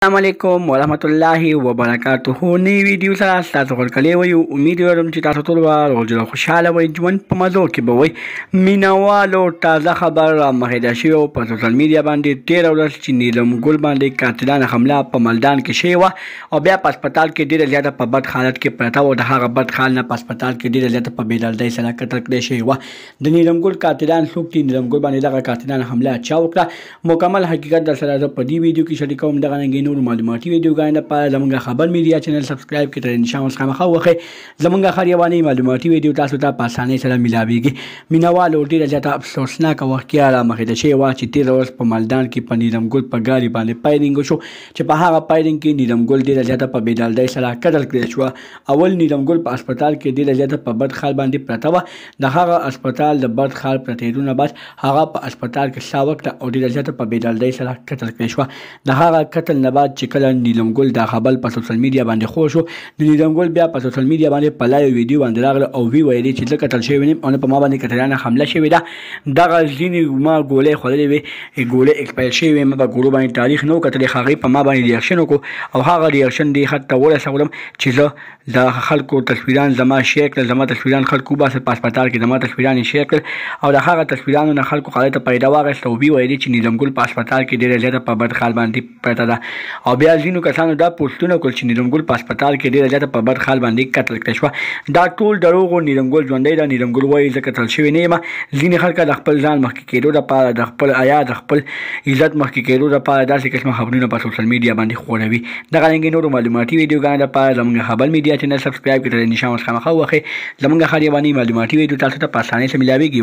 السلام علیکم ورحمت الله وبرکاتہ. نی ویډیو سره تاسو ورکړی وي. امید لرم چې تاسو ټول ورځ خوشاله وئ، ژوند په مزو کې به وئ. مینوالو تازه خبر مخېده شوی په سوشل میډیا باندې. 13 ورځ چې نیلم ګل باندې قاتلانه حمله په ملدان کې شوې وه او بیا په هسپتال کې ډېره زیاته په بد حالت کې پرته وه. د هغه بد حال نه په هسپتال کې ډېره زیاته په بېدردۍ سره قتل کړې شوې وه. د نیلم ګل قاتلان څوک دي؟ نیلم ګل باندې دغه قاتلانه حمله چا وکړه؟ مکمل حقیقت در سره زه په دې ویډیو کې شریکوم. دغه رنګې نور معلوماتي ویډیوګانې لپاره زموږ خبر میډیا چینل سبسکرایب کړئ. تر نشان اوس خامخا وخی زموږ هر یواني معلوماتي ویډیو تاسو ته په اسانۍ سره ملاویږي. مینوالو ډېره زیاته افسوسناکه واقعه رامخېده شوې وه چې 13 ورځ په ملدان کې په نیلم ګل په ګاډي باندې فایرینګ وشو چې په هغه فایرینګ کې نیلم ګل ډېره زیاته په بېدردۍ سره قتل کړې شوه. اول نیلم ګل په هسپتال کې ډېره زیاته په بد حال باندې پرته وه. د هغه هسپتال د بد حال پرتېدو نه بعد هغه په هسپتال کې ساه وکړه او ډېره زیاته په بېدردۍ سره قتل کړې شوه. د هغه قتل نه بعد چې کله نیلم ګل دا خبر په سوشل میډیا باندې خور شو، د نیلم ګل بیا په سوشل میډیا باندې په لایو ویډیو باندې راغله او وی ویلې چې زه قتل شوی یم او نه په ما باندې قتلانه حمله شوې ده. دغه ځینې ما ګولۍ خوړلې وې، ګولۍ ایکسپایر شوې وې، ما په ګولو باندې تاریخ نه و کتلی. هغې په ما باندې ریاکشن وکړو او هغه ریاکشن دې حد ته ورسولم چې زه د خلکو تصویران زما شیر کړل، زما تصویران خلکو وباسل په هسپتال کې زما تصویران یې شیر کړل او د هغه تصویرانو نه خلکو خالي ته پیدا واخیسته او وی ویلې چې نیلم ګل په هسپتال کې ډېره زیاته په بد حال باندې پرته ده. او بیا ځینو کسانو دا پوسټونه کړل چې نیلم ګل په هسپتال کې ډېره زیاته په بد حال باندې قتل کړې شوه. دا ټول دروغ و. نیلم ګل ژوندی ده. نیلم ګل وایي زه قتل شوی نه یم. ځینې خلک د خپل ځان مخکې کېدو لپاره، د خپل حیا، د خپل عزت مخکې کېدو لپاره داسې قسمه خبرونه په سوشل میډیا باندې خوروي. دغه رنګې نورو معلوماتي ویډیوګانو لپاره زموږ خبر میډیا چینل سبسکرایب کړئ. تر نشان اوس خامخا وخی زموږ هر یواني معلوماتي ویډیو تاسو ته په اسانۍ سره ملاویږي.